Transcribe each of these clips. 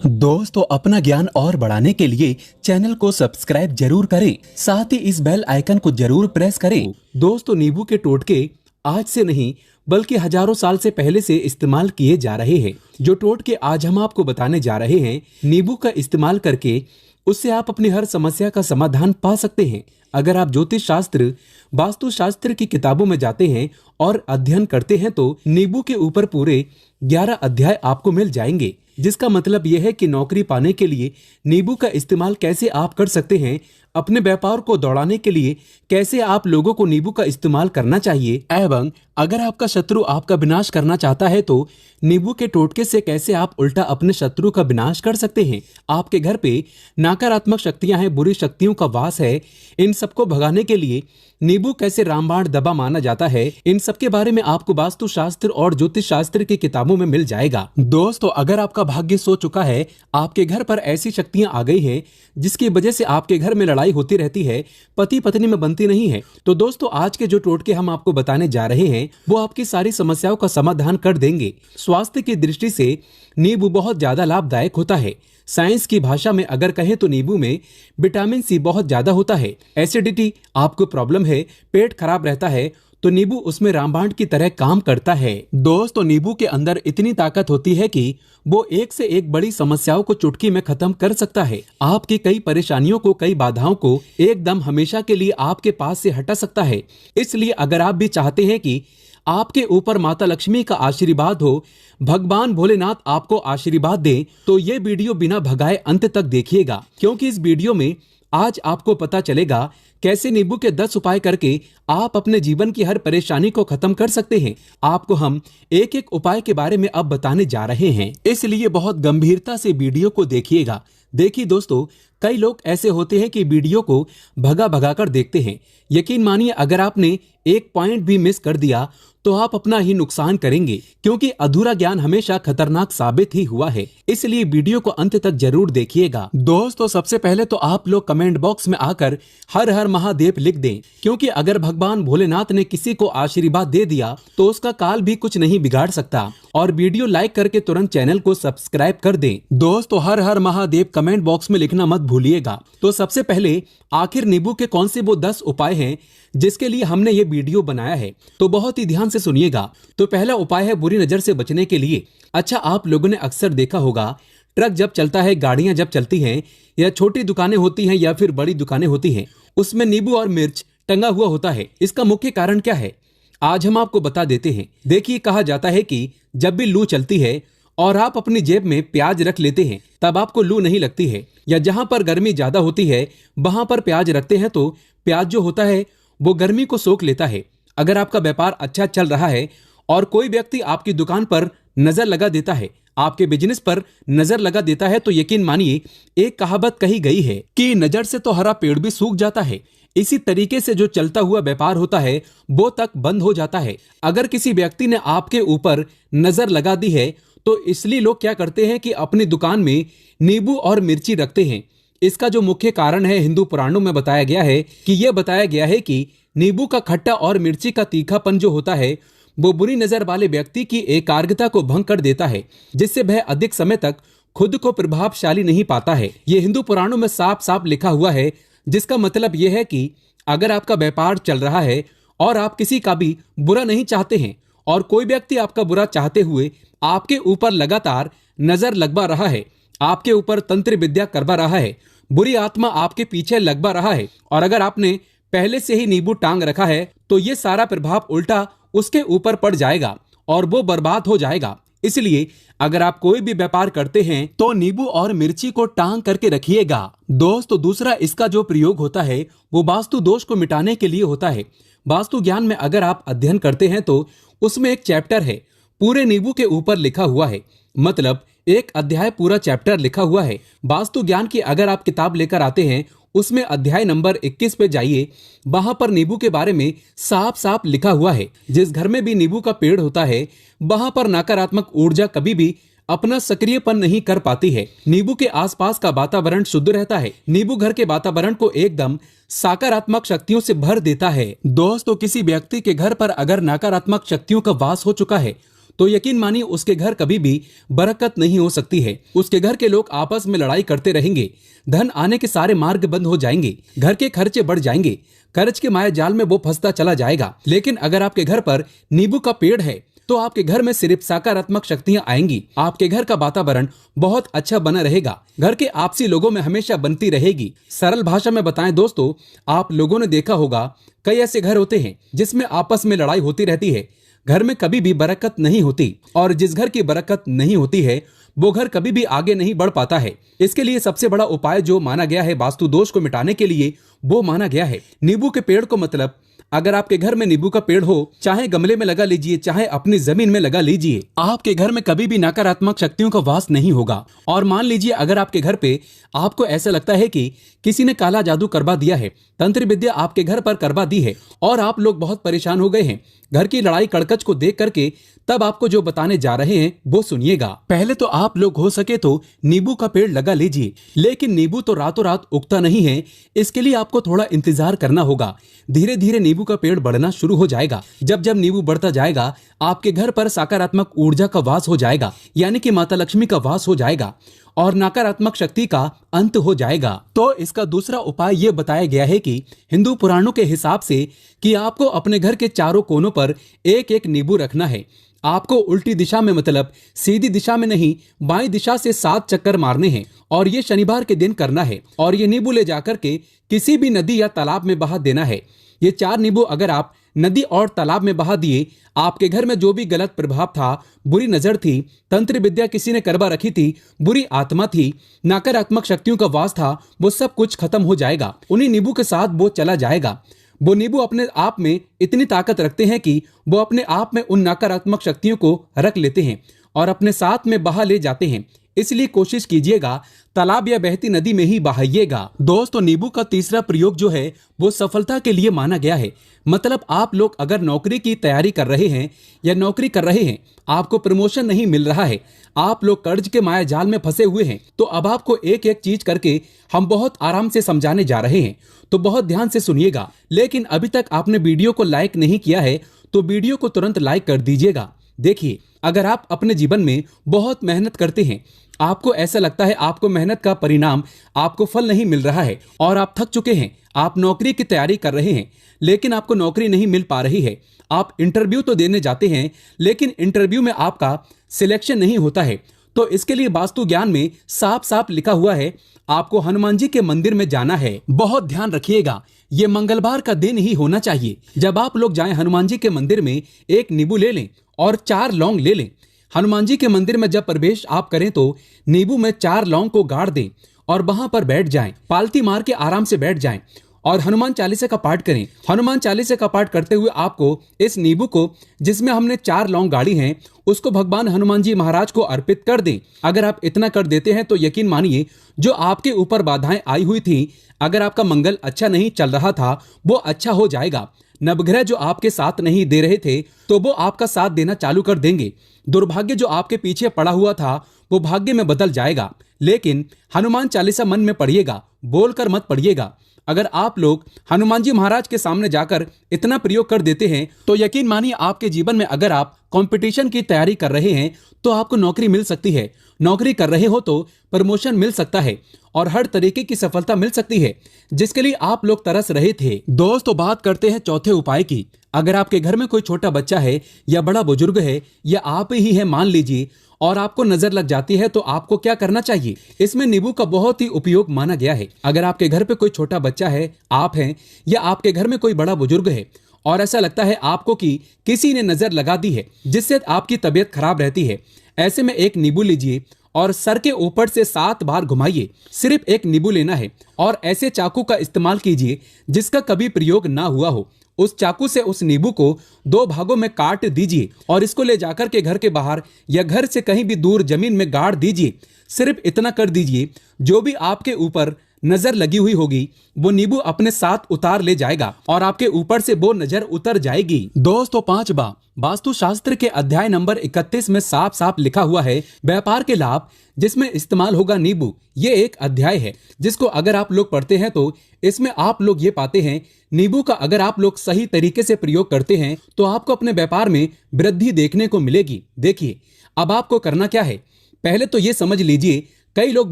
दोस्तों, अपना ज्ञान और बढ़ाने के लिए चैनल को सब्सक्राइब जरूर करें, साथ ही इस बेल आइकन को जरूर प्रेस करें। दोस्तों, नींबू के टोटके आज से नहीं बल्कि हजारों साल से पहले से इस्तेमाल किए जा रहे हैं। जो टोटके आज हम आपको बताने जा रहे हैं, नींबू का इस्तेमाल करके उससे आप अपनी हर समस्या का समाधान पा सकते हैं। अगर आप ज्योतिष शास्त्र, वास्तु शास्त्र की किताबों में जाते हैं और अध्ययन करते हैं तो नींबू के ऊपर पूरे 11 अध्याय आपको मिल जाएंगे, जिसका मतलब यह है कि नौकरी पाने के लिए नींबू का इस्तेमाल कैसे आप कर सकते हैं, अपने व्यापार को दौड़ाने के लिए कैसे आप लोगों को नींबू का इस्तेमाल करना चाहिए, एवं अगर आपका शत्रु आपका विनाश करना चाहता है तो नींबू के टोटके से कैसे आप उल्टा अपने शत्रु का विनाश कर सकते हैं। आपके घर पे नकारात्मक शक्तियां हैं, बुरी शक्तियों का वास है, इन सबको भगाने के लिए नींबू कैसे रामबाण दवा माना जाता है, इन सब के बारे में आपको वास्तु शास्त्र और ज्योतिष शास्त्र की किताबों में मिल जाएगा। दोस्तों, अगर आपका भाग्य सो चुका है, आपके घर पर ऐसी शक्तियां आ गई हैं जिसकी वजह से आपके घर में लड़ाई होती रहती है, पति पत्नी में बनती नहीं है, तो दोस्तों आज के जो टोटके हम आपको बताने जा रहे हैं वो आपकी सारी समस्याओं का समाधान कर देंगे। स्वास्थ्य की दृष्टि से नींबू बहुत ज्यादा लाभदायक होता है। साइंस की भाषा में अगर कहें तो नींबू में विटामिन सी बहुत ज्यादा होता है। एसिडिटी आपको प्रॉब्लम है, पेट खराब रहता है, तो नींबू उसमें रामबाण की तरह काम करता है। दोस्तों, नींबू के अंदर इतनी ताकत होती है कि वो एक से एक बड़ी समस्याओं को चुटकी में खत्म कर सकता है। आपकी कई परेशानियों को, कई बाधाओं को एकदम हमेशा के लिए आपके पास से हटा सकता है। इसलिए अगर आप भी चाहते हैं कि आपके ऊपर माता लक्ष्मी का आशीर्वाद हो, भगवान भोलेनाथ आपको आशीर्वाद दें, तो ये वीडियो बिना भगाए अंत तक देखिएगा, क्योंकि इस वीडियो में आज आपको पता चलेगा कैसे नींबू के 10 उपाय करके आप अपने जीवन की हर परेशानी को खत्म कर सकते हैं। आपको हम एक एक उपाय के बारे में अब बताने जा रहे हैं, इसलिए बहुत गंभीरता से वीडियो को देखिएगा। देखिए दोस्तों, कई लोग ऐसे होते हैं कि वीडियो को भगा भगा कर देखते हैं। यकीन मानिए, अगर आपने एक पॉइंट भी मिस कर दिया तो आप अपना ही नुकसान करेंगे, क्योंकि अधूरा ज्ञान हमेशा खतरनाक साबित ही हुआ है। इसलिए वीडियो को अंत तक जरूर देखिएगा। दोस्तों, सबसे पहले तो आप लोग कमेंट बॉक्स में आकर हर हर महादेव लिख दें, क्योंकि अगर भगवान भोलेनाथ ने किसी को आशीर्वाद दे दिया तो उसका काल भी कुछ नहीं बिगाड़ सकता। और वीडियो लाइक करके तुरंत चैनल को सब्सक्राइब कर दें। दोस्तों, हर हर महादेव कमेंट बॉक्स में लिखना मत भूलिएगा। तो सबसे पहले आखिर नींबू के कौन से वो 10 उपाय हैं जिसके लिए हमने ये वीडियो बनाया है, तो बहुत ही ध्यान से सुनिएगा। तो पहला उपाय है बुरी नजर से बचने के लिए। अच्छा, आप लोगों ने अक्सर देखा होगा, ट्रक जब चलता है, गाड़ियां जब चलती हैं, या छोटी दुकानें होती हैं या फिर बड़ी दुकानें होती हैं, उसमें नींबू और मिर्च टंगा हुआ होता है। इसका मुख्य कारण क्या है, आज हम आपको बता देते हैं। देखिए, कहा जाता है कि जब भी लू चलती है और आप अपनी जेब में प्याज रख लेते हैं तब आपको लू नहीं लगती है, या जहां पर गर्मी ज्यादा होती है वहां पर प्याज रखते हैं तो प्याज जो होता है वो गर्मी को सोख लेता है। अगर आपका व्यापार अच्छा चल रहा है और कोई व्यक्ति आपकी दुकान पर नजर लगा देता है, आपके बिजनेस पर नजर लगा देता है, तो यकीन मानिए एक कहावत कही गई है कि नजर से तो हरा पेड़ भी सूख जाता है। इसी तरीके से जो चलता हुआ व्यापार होता है वो तक बंद हो जाता है। अगर किसी व्यक्ति ने आपके ऊपर नजर लगा दी है तो इसलिए लोग क्या करते हैं कि अपनी दुकान में नींबू और मिर्ची रखते हैं। इसका जो मुख्य कारण है, हिंदू पुराणों में बताया गया है कि यह बताया गया है कि नींबू का खट्टा और मिर्ची का तीखापन जो होता है वो बुरी नजर वाले व्यक्ति की एकाग्रता को भंग कर देता है, जिससे वह अधिक समय तक खुद को प्रभावशाली नहीं पाता है। ये हिंदू पुराणों में साफ साफ लिखा हुआ है, जिसका मतलब यह है कि अगर आपका व्यापार चल रहा है और आप किसी का भी बुरा नहीं चाहते हैं और कोई व्यक्ति आपका बुरा चाहते हुए आपके ऊपर लगातार नजर लगवा रहा है, आपके ऊपर तंत्र विद्या करवा रहा है, बुरी आत्मा आपके पीछे लगवा रहा है, और अगर आपने पहले से ही नींबू टांग रखा है तो ये सारा प्रभाव उल्टा उसके ऊपर पड़ जाएगा और वो बर्बाद हो जाएगा। इसलिए अगर आप कोई भी व्यापार करते हैं तो नींबू और मिर्ची को टांग करके रखिएगा। दोस्तों, दूसरा इसका जो प्रयोग होता है वो वास्तु दोष को मिटाने के लिए होता है। वास्तु ज्ञान में अगर आप अध्ययन करते हैं तो उसमें एक चैप्टर है पूरे नींबू के ऊपर लिखा हुआ है, मतलब एक अध्याय पूरा चैप्टर लिखा हुआ है। वास्तु ज्ञान की अगर आप किताब लेकर आते हैं उसमें अध्याय नंबर 21 पे जाइए, वहां पर नींबू के बारे में साफ साफ लिखा हुआ है। जिस घर में भी नींबू का पेड़ होता है वहां पर नकारात्मक ऊर्जा कभी भी अपना सक्रियपन नहीं कर पाती है। नींबू के आसपास का वातावरण शुद्ध रहता है। नींबू घर के वातावरण को एकदम सकारात्मक शक्तियों से भर देता है। दोस्तों, किसी व्यक्ति के घर पर अगर नकारात्मक शक्तियों का वास हो चुका है तो यकीन मानिए उसके घर कभी भी बरकत नहीं हो सकती है। उसके घर के लोग आपस में लड़ाई करते रहेंगे, धन आने के सारे मार्ग बंद हो जाएंगे, घर के खर्चे बढ़ जाएंगे, कर्ज के माया जाल में वो फंसता चला जाएगा। लेकिन अगर आपके घर पर नींबू का पेड़ है तो आपके घर में सिर्फ सकारात्मक शक्तियां आएंगी। आपके घर का वातावरण बहुत अच्छा बना रहेगा, घर के आपसी लोगों में हमेशा बनती रहेगी। सरल भाषा में बताएं दोस्तों, आप लोगों ने देखा होगा कई ऐसे घर होते हैं जिसमें आपस में लड़ाई होती रहती है, घर में कभी भी बरकत नहीं होती, और जिस घर की बरकत नहीं होती है वो घर कभी भी आगे नहीं बढ़ पाता है। इसके लिए सबसे बड़ा उपाय जो माना गया है वास्तु दोष को मिटाने के लिए, वो माना गया है नींबू के पेड़ को। मतलब अगर आपके घर में नींबू का पेड़ हो, चाहे गमले में लगा लीजिए, चाहे अपनी जमीन में लगा लीजिए, आपके घर में कभी भी नकारात्मक शक्तियों का वास नहीं होगा। और मान लीजिए अगर आपके घर पे आपको ऐसा लगता है कि किसी ने काला जादू करवा दिया है, तंत्र विद्या आपके घर पर करवा दी है और आप लोग बहुत परेशान हो गए हैं घर की लड़ाई कड़कच को देख करके, तब आपको जो बताने जा रहे हैं वो सुनिएगा। पहले तो आप लोग हो सके तो नींबू का पेड़ लगा लीजिए, लेकिन नींबू तो रातों रात उगता नहीं है, इसके लिए आपको थोड़ा इंतजार करना होगा। धीरे धीरे नींबू का पेड़ बढ़ना शुरू हो जाएगा। जब जब नींबू बढ़ता जाएगा आपके घर पर सकारात्मक ऊर्जा का वास हो जाएगा, यानी कि माता लक्ष्मी का वास हो जाएगा और नकारात्मक शक्ति का अंत हो जाएगा। तो इसका दूसरा उपाय यह बताया गया है कि हिंदू पुराणों के हिसाब से कि आपको अपने घर के चारों कोनों पर एक एक नींबू रखना है। आपको उल्टी दिशा में, मतलब सीधी दिशा में नहीं, बाईं दिशा से 7 चक्कर मारने हैं और ये शनिवार के दिन करना है। और ये नींबू ले जाकर के किसी भी नदी या तालाब में बहा देना है। ये 4 नींबू अगर आप नदी और तालाब में बहा दिए, आपके घर में जो भी गलत प्रभाव था, बुरी नजर थी, तंत्र विद्या किसी ने करवा रखी थी, बुरी आत्मा थी, नकारात्मक शक्तियों का वास था, वो सब कुछ खत्म हो जाएगा। उन्हीं नींबू के साथ वो चला जाएगा। वो नींबू अपने आप में इतनी ताकत रखते हैं कि वो अपने आप में उन नकारात्मक शक्तियों को रख लेते हैं और अपने साथ में बहा ले जाते हैं। इसलिए कोशिश कीजिएगा तालाब या बहती नदी में ही बहाइएगा। दोस्तों, नींबू का तीसरा प्रयोग जो है वो सफलता के लिए माना गया है। मतलब आप लोग अगर नौकरी की तैयारी कर रहे हैं या नौकरी कर रहे हैं, आपको प्रमोशन नहीं मिल रहा है, आप लोग कर्ज के माया जाल में फंसे हुए हैं, तो अब आपको एक एक चीज करके हम बहुत आराम से समझाने जा रहे हैं, तो बहुत ध्यान से सुनिएगा। लेकिन अभी तक आपने वीडियो को लाइक नहीं किया है तो वीडियो को तुरंत लाइक कर दीजिएगा। देखिए, अगर आप अपने जीवन में बहुत मेहनत करते हैं, आपको ऐसा लगता है आपको मेहनत का परिणाम, आपको फल नहीं मिल रहा है और आप थक चुके हैं, आप नौकरी की तैयारी कर रहे हैं लेकिन आपको नौकरी नहीं मिल पा रही है, आप इंटरव्यू तो देने जाते हैं लेकिन इंटरव्यू में आपका सिलेक्शन नहीं होता है, तो इसके लिए वास्तु ज्ञान में साफ साफ लिखा हुआ है आपको हनुमान जी के मंदिर में जाना है। बहुत ध्यान रखिएगा, ये मंगलवार का दिन ही होना चाहिए। जब आप लोग जाएं हनुमान जी के मंदिर में, एक नींबू ले लें और 4 लौंग ले लें। हनुमान जी के मंदिर में जब प्रवेश आप करें तो नींबू में 4 लौंग को गाड़ दें और वहां पर बैठ जाएं, पालती मार के आराम से बैठ जाएं और हनुमान चालीसा का पाठ करें। हनुमान चालीसा का पाठ करते हुए आपको इस नींबू को, जिसमें हमने 4 लौंग गाड़ी हैं, उसको भगवान हनुमान जी महाराज को अर्पित कर दें। अगर आप इतना कर देते हैं तो यकीन मानिए जो आपके ऊपर बाधाएं आई हुई थी, अगर आपका मंगल अच्छा नहीं चल रहा था, वो अच्छा हो जाएगा। नवग्रह जो आपके साथ नहीं दे रहे थे तो वो आपका साथ देना चालू कर देंगे। दुर्भाग्य जो आपके पीछे पड़ा हुआ था वो भाग्य में बदल जाएगा। लेकिन हनुमान चालीसा मन में पढ़िएगा, बोलकर मत पढ़िएगा। अगर आप लोग हनुमान जी महाराज के सामने जाकर इतना प्रयोग कर देते हैं तो यकीन मानिए आपके जीवन में, अगर आप कंपटीशन की तैयारी कर रहे हैं तो आपको नौकरी मिल सकती है, नौकरी कर रहे हो तो प्रमोशन मिल सकता है और हर तरीके की सफलता मिल सकती है जिसके लिए आप लोग तरस रहे थे। दोस्तों, बात करते हैं चौथे उपाय की। अगर आपके घर में कोई छोटा बच्चा है या बड़ा बुजुर्ग है या आप ही है मान लीजिए, और आपको नजर लग जाती है तो आपको क्या करना चाहिए? इसमें नींबू का बहुत ही उपयोग माना गया है। अगर आपके घर पे कोई छोटा बच्चा है, आप हैं, या आपके घर में कोई बड़ा बुजुर्ग है और ऐसा लगता है आपको कि किसी ने नजर लगा दी है जिससे आपकी तबीयत खराब रहती है, ऐसे में एक नींबू लीजिए और सर के ऊपर से 7 बार घुमाइए। सिर्फ एक नींबू लेना है और ऐसे चाकू का इस्तेमाल कीजिए जिसका कभी प्रयोग ना हुआ हो। उस चाकू से उस नींबू को 2 भागों में काट दीजिए और इसको ले जाकर के घर के बाहर या घर से कहीं भी दूर जमीन में गाड़ दीजिए। सिर्फ इतना कर दीजिए, जो भी आपके ऊपर नजर लगी हुई होगी वो नींबू अपने साथ उतार ले जाएगा और आपके ऊपर से वो नजर उतर जाएगी। दोस्तों 5वां, वास्तु शास्त्र के अध्याय नंबर 31 में साफ साफ लिखा हुआ है व्यापार के लाभ जिसमें इस्तेमाल होगा नींबू। ये एक अध्याय है जिसको अगर आप लोग पढ़ते हैं तो इसमें आप लोग ये पाते हैं नींबू का अगर आप लोग सही तरीके से प्रयोग करते हैं तो आपको अपने व्यापार में वृद्धि देखने को मिलेगी। देखिए अब आपको करना क्या है, पहले तो ये समझ लीजिए कई लोग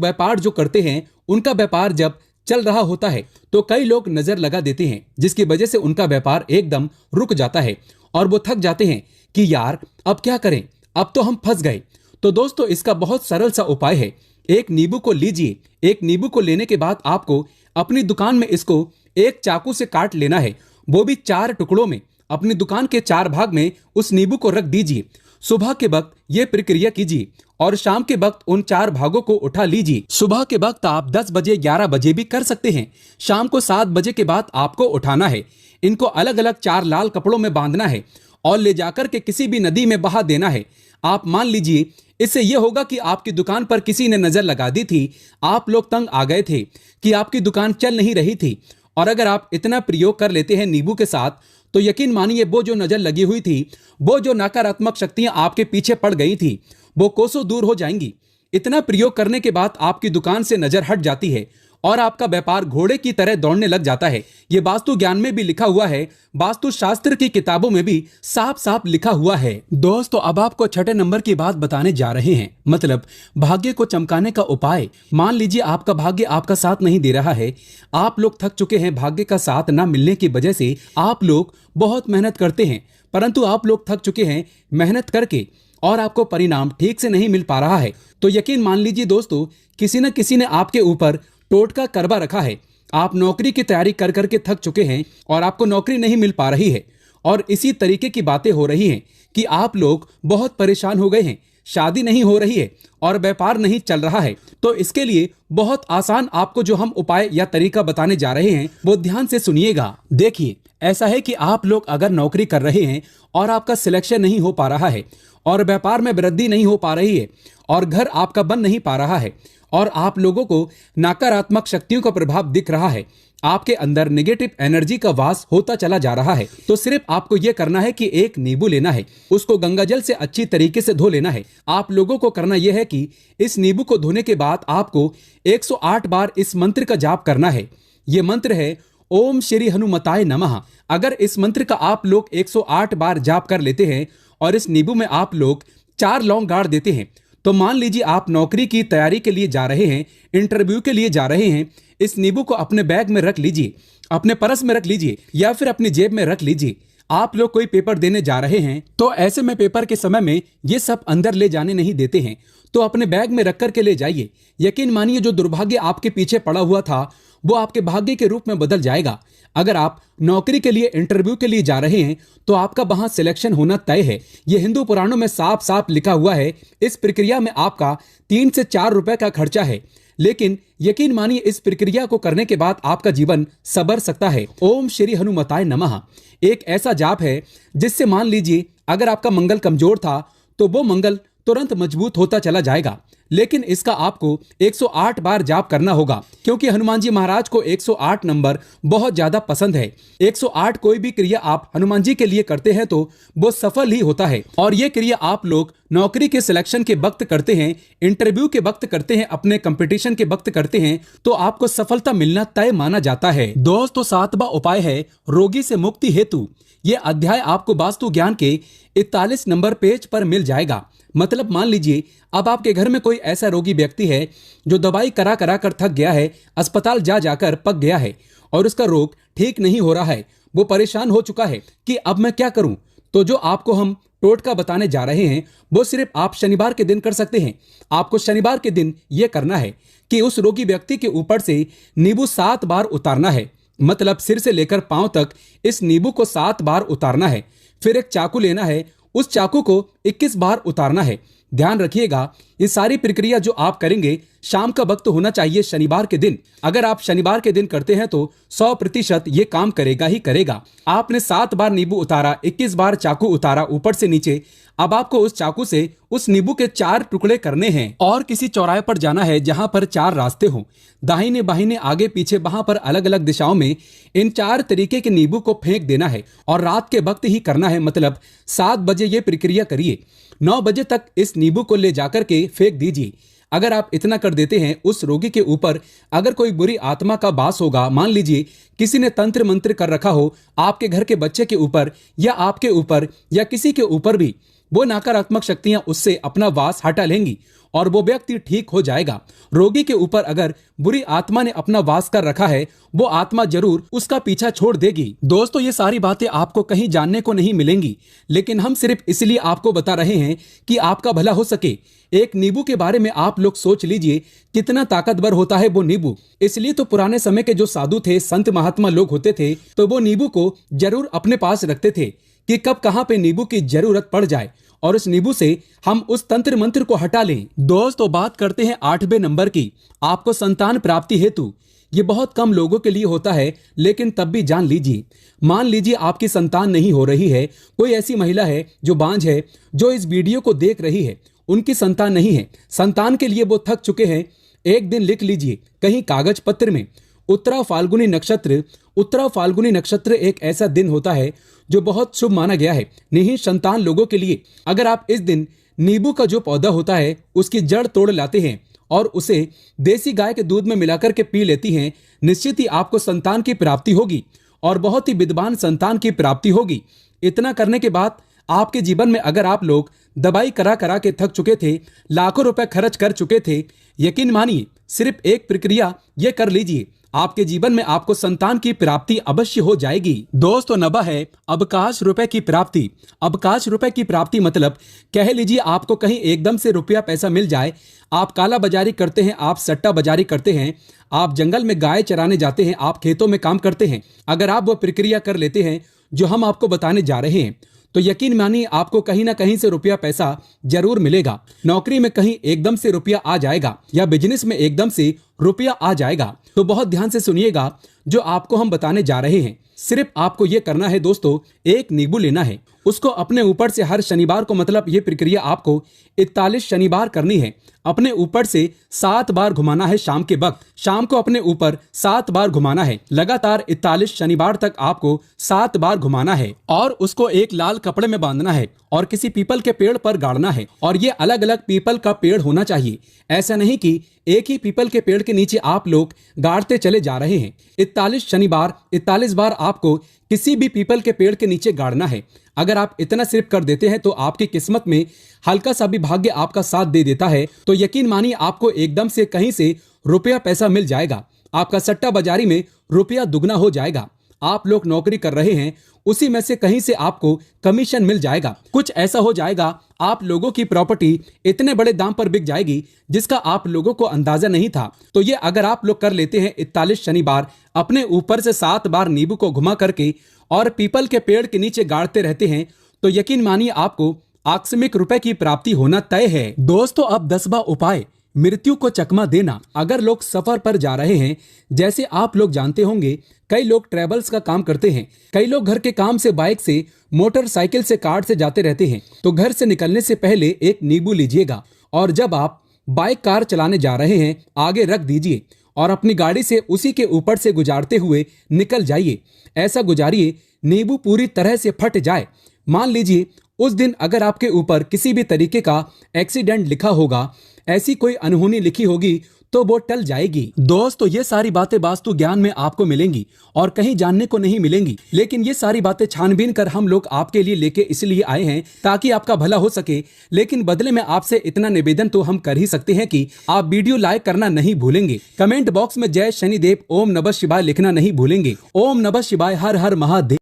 व्यापार जो करते हैं उनका व्यापार जब चल रहा होता है तो कई लोग नजर लगा देते हैं जिसकी वजह से उनका व्यापार एकदम रुक जाता है और वो थक जाते हैं कि यार अब क्या करें, अब तो हम फंस गए। तो दोस्तों इसका बहुत सरल सा उपाय है, एक नींबू को लीजिए। एक नींबू को लेने के बाद आपको अपनी दुकान में इसको एक चाकू से काट लेना है, वो भी 4 टुकड़ों में। अपनी दुकान के 4 भाग में उस नींबू को रख दीजिए। सुबह के वक्त ये प्रक्रिया कीजिए और शाम के वक्त उन 4 भागों को उठा लीजिए। सुबह के वक्त आप 10 बजे 11 बजे भी कर सकते हैं। शाम को 7 बजे के बाद आपको उठाना है। इनको अलग अलग 4 लाल कपड़ों में बांधना है और ले जाकर के किसी भी नदी में बहा देना है। आप मान लीजिए इससे यह होगा कि आपकी दुकान पर किसी ने नजर लगा दी थी, आप लोग तंग आ गए थे कि आपकी दुकान चल नहीं रही थी, और अगर आप इतना प्रयोग कर लेते हैं नींबू के साथ तो यकीन मानिए वो जो नजर लगी हुई थी, वो जो नकारात्मक शक्तियां आपके पीछे पड़ गई थी, वो कोसों दूर हो जाएंगी। इतना प्रयोग करने के बाद आपकी दुकान से नजर हट जाती है और आपका व्यापार घोड़े की तरह दौड़ने लग जाता है। ये वास्तु ज्ञान में भी लिखा हुआ है, वास्तु शास्त्र की किताबों में भी साफ साफ लिखा हुआ है। दोस्तों अब आपको 6ठे नंबर की बात बताने जा रहे हैं, मतलब भाग्य को चमकाने का उपाय। मान लीजिए आपका भाग्य आपका साथ नहीं दे रहा है, आप लोग थक चुके हैं, भाग्य का साथ ना मिलने की वजह से आप लोग बहुत मेहनत करते हैं परंतु आप लोग थक चुके हैं मेहनत करके और आपको परिणाम ठीक से नहीं मिल पा रहा है। तो यकीन मान लीजिए दोस्तों किसी न किसी ने आपके ऊपर टोटका करवा रखा है। आप नौकरी की तैयारी कर करके थक चुके हैं और आपको नौकरी नहीं मिल पा रही है और इसी तरीके की बातें हो रही हैं कि आप लोग बहुत परेशान हो गए हैं, शादी नहीं हो रही है और व्यापार नहीं चल रहा है। तो इसके लिए बहुत आसान आपको जो हम उपाय या तरीका बताने जा रहे हैं वो ध्यान से सुनिएगा। देखिए ऐसा है कि आप लोग अगर नौकरी कर रहे हैं और आपका सिलेक्शन नहीं हो पा रहा है और व्यापार में वृद्धि नहीं हो पा रही है और घर आपका बन नहीं पा रहा है और आप लोगों को नकारात्मक शक्तियों का प्रभाव दिख रहा है, आपके अंदर नेगेटिव एनर्जी का वास होता चला जा रहा है, तो सिर्फ आपको यह करना है कि एक नींबू लेना है, उसको गंगाजल से अच्छी तरीके से धो लेना है। आप लोगों को करना यह है कि इस नींबू को धोने के बाद आपको 108 बार इस मंत्र का जाप करना है। यह मंत्र है ओम श्री हनुमताय नमः। अगर इस मंत्र का आप लोग 108 बार जाप कर लेते हैं और इस नींबू में आप लोग 4 लौंग गाड़ देते हैं तो मान लीजिए आप नौकरी की तैयारी के लिए जा रहे हैं, इंटरव्यू के लिए जा रहे हैं, इस नींबू को अपने बैग में रख लीजिए, अपने पर्स में रख लीजिए या फिर अपनी जेब में रख लीजिए। आप लोग कोई पेपर देने जा रहे हैं तो ऐसे में पेपर के समय में ये सब अंदर ले जाने नहीं देते हैं, तो अपने बैग में रख करके ले जाइए। यकीन मानिए जो दुर्भाग्य आपके पीछे पड़ा हुआ था वो आपके भाग्य के रूप में बदल जाएगा। अगर आप नौकरी के लिए इंटरव्यू के लिए जा रहे हैं तो आपका वहां सिलेक्शन होना तय है। यह हिंदू पुराणों में साफ साफ लिखा हुआ है। इस प्रक्रिया में आपका 3 से 4 रुपए का खर्चा है, लेकिन यकीन मानिए इस प्रक्रिया को करने के बाद आपका जीवन संवर सकता है। ओम श्री हनुमताय नमः एक ऐसा जाप है जिससे मान लीजिए अगर आपका मंगल कमजोर था तो वो मंगल तुरंत मजबूत होता चला जाएगा। लेकिन इसका आपको 108 बार जाप करना होगा क्योंकि हनुमान जी महाराज को 108 नंबर बहुत ज्यादा पसंद है। 108 कोई भी क्रिया आप हनुमान जी के लिए करते हैं तो वो सफल ही होता है। और ये क्रिया आप लोग नौकरी के सिलेक्शन के वक्त करते हैं, इंटरव्यू के वक्त करते हैं, अपने कंपटीशन के वक्त करते हैं तो आपको सफलता मिलना तय माना जाता है। दोस्तों 7वां उपाय है रोगी से मुक्ति हेतु। ये अध्याय आपको वास्तु ज्ञान के 41 नंबर पेज पर मिल जाएगा। मतलब मान लीजिए अब आपके घर में कोई ऐसा रोगी व्यक्ति है जो दवाई करा करा कर थक गया है, अस्पताल जा जाकर पक गया है और उसका रोग ठीक नहीं हो रहा है, वो परेशान हो चुका है कि अब मैं क्या करूं। तो जो आपको हम टोटका बताने जा रहे हैं वो सिर्फ आप शनिवार के दिन कर सकते हैं। आपको शनिवार के दिन यह करना है कि उस रोगी व्यक्ति के ऊपर से नींबू 7 बार उतारना है, मतलब सिर से लेकर पांव तक इस नींबू को 7 बार उतारना है। फिर एक चाकू लेना है, उस चाकू को 21 बार उतारना है। ध्यान रखिएगा, ये सारी प्रक्रिया जो आप करेंगे शाम का वक्त होना चाहिए शनिवार के दिन। अगर आप शनिवार के दिन करते हैं तो 100% ये काम करेगा ही करेगा। आपने 7 बार नींबू उतारा, 21 बार चाकू उतारा ऊपर से नीचे। अब आपको उस चाकू से उस नींबू के 4 टुकड़े करने हैं और किसी चौराहे पर जाना है जहां पर 4 रास्ते हों, दाहिने बाहिने आगे पीछे, वहां पर अलग अलग दिशाओं में इन 4 तरीके के नींबू को फेंक देना है और रात के वक्त ही करना है। मतलब 7 बजे ये प्रक्रिया करिए, 9 बजे तक इस नींबू को ले जाकर के फेंक दीजिए। अगर आप इतना कर देते हैं, उस रोगी के ऊपर अगर कोई बुरी आत्मा का वास होगा, मान लीजिए किसी ने तंत्र मंत्र कर रखा हो आपके घर के बच्चे के ऊपर या आपके ऊपर या किसी के ऊपर भी, वो नकारात्मक शक्तियां उससे अपना वास हटा लेंगी और वो व्यक्ति ठीक हो जाएगा। रोगी के ऊपर अगर बुरी आत्मा ने अपना वास कर रखा है, वो आत्मा जरूर उसका पीछा छोड़ देगी। दोस्तों, ये सारी बातें आपको कहीं जानने को नहीं मिलेंगी, लेकिन हम सिर्फ इसलिए आपको बता रहे हैं कि आपका भला हो सके। एक नींबू के बारे में आप लोग सोच लीजिए कितना ताकतवर होता है वो नींबू। इसलिए तो पुराने समय के जो साधु थे, संत महात्मा लोग होते थे, तो वो नींबू को जरूर अपने पास रखते थे कि कब कहां पे नींबू की जरूरत पड़ जाए और उस नींबू से हम उस तंत्र मंत्र को हटा लें। दोस्तों, बात करते हैं 8वें नंबर की, आपको संतान प्राप्ति हेतु। ये बहुत कम लोगों के लिए होता है, लेकिन तब भी जान लीजिए। मान लीजिए आपकी संतान नहीं हो रही है, कोई ऐसी महिला है जो बांझ है, जो इस वीडियो को देख रही है, उनकी संतान नहीं है, संतान के लिए वो थक चुके हैं। एक दिन लिख लीजिए कहीं कागज पत्र में, उत्तरा फाल्गुनी नक्षत्र। उत्तरा फाल्गुनी नक्षत्र एक ऐसा दिन होता है जो बहुत शुभ माना गया है निःसंतान लोगों के लिए। अगर आप इस दिन नींबू का जो पौधा होता है उसकी जड़ तोड़ लाते हैं और उसे देसी गाय के दूध में मिलाकर के पी लेती हैं, निश्चित ही आपको संतान की प्राप्ति होगी और बहुत ही विद्वान संतान की प्राप्ति होगी। इतना करने के बाद आपके जीवन में अगर आप लोग दवाई करा करा के थक चुके थे, लाखों रुपए खर्च कर चुके थे, यकीन मानिए सिर्फ एक प्रक्रिया ये कर लीजिए, आपके जीवन में आपको संतान की प्राप्ति अवश्य हो जाएगी। दोस्तों, 9वां है अवकाश रुपए की प्राप्ति। अवकाश रुपए की प्राप्ति मतलब कह लीजिए आपको कहीं एकदम से रुपया पैसा मिल जाए। आप काला बाजारी करते हैं, आप सट्टा बाजारी करते हैं, आप जंगल में गाय चराने जाते हैं, आप खेतों में काम करते हैं। अगर आप वो प्रक्रिया कर लेते हैं जो हम आपको बताने जा रहे हैं, तो यकीन मानिए आपको कहीं ना कहीं से रुपया पैसा जरूर मिलेगा। नौकरी में कहीं एकदम से रुपया आ जाएगा या बिजनेस में एकदम से रुपया आ जाएगा। तो बहुत ध्यान से सुनिएगा जो आपको हम बताने जा रहे हैं। सिर्फ आपको ये करना है दोस्तों, एक नींबू लेना है, उसको अपने ऊपर से हर शनिवार को, मतलब ये प्रक्रिया आपको 41 शनिवार करनी है। अपने ऊपर से 7 बार घुमाना है शाम के वक्त, शाम को अपने ऊपर 7 बार घुमाना है। लगातार 41 शनिवार तक आपको 7 बार घुमाना है और उसको एक लाल कपड़े में बांधना है और किसी पीपल के पेड़ पर गाड़ना है। और ये अलग अलग पीपल का पेड़ होना चाहिए, ऐसा नहीं कि एक ही पीपल के पेड़ के नीचे आप लोग गाड़ते चले जा रहे हैं। 41 शनिवार 41 बार आपको किसी भी पीपल के पेड़ के नीचे गाड़ना है। अगर आप इतना सिर्फ कर देते हैं तो आपकी किस्मत में हल्का सा भी भाग्य आपका साथ दे देता है, तो यकीन मानिए आपको एकदम से कहीं से रुपया पैसा मिल जाएगा। आपका सट्टा बाजारी में रुपया दुगना हो जाएगा। आप लोग नौकरी कर रहे हैं, उसी में से कहीं से आपको कमीशन मिल जाएगा। कुछ ऐसा हो जाएगा, आप लोगों की प्रॉपर्टी इतने बड़े दाम पर बिक जाएगी जिसका आप लोगों को अंदाजा नहीं था। तो ये अगर आप लोग कर लेते हैं 41 शनिवार, अपने ऊपर से 7 बार नींबू को घुमा करके और पीपल के पेड़ के नीचे गाड़ते रहते हैं, तो यकीन मानिए आपको आकस्मिक रुपए की प्राप्ति होना तय है। दोस्तों, अब 10वां उपाय, मृत्यु को चकमा देना। अगर लोग सफर पर जा रहे हैं, जैसे आप लोग जानते होंगे कई लोग ट्रेवल्स का काम करते हैं, कई लोग घर के काम से, बाइक से, मोटरसाइकिल से, कार से जाते रहते हैं, तो घर से निकलने से पहले एक नींबू लीजिएगा और जब आप बाइक कार चलाने जा रहे हैं आगे रख दीजिए और अपनी गाड़ी से उसी के ऊपर से गुजारते हुए निकल जाइए। ऐसा गुजारिए नींबू पूरी तरह से फट जाए। मान लीजिए उस दिन अगर आपके ऊपर किसी भी तरीके का एक्सीडेंट लिखा होगा, ऐसी कोई अनहोनी लिखी होगी, तो वो टल जाएगी। दोस्तों, ये सारी बातें वास्तु ज्ञान में आपको मिलेंगी और कहीं जानने को नहीं मिलेंगी, लेकिन ये सारी बातें छानबीन कर हम लोग आपके लिए लेके इसलिए आए हैं ताकि आपका भला हो सके। लेकिन बदले में आपसे इतना निवेदन तो हम कर ही सकते हैं कि आप वीडियो लाइक करना नहीं भूलेंगे, कमेंट बॉक्स में जय शनिदेव ओम नमः शिवाय लिखना नहीं भूलेंगे। ओम नमः शिवाय, हर हर महादेव।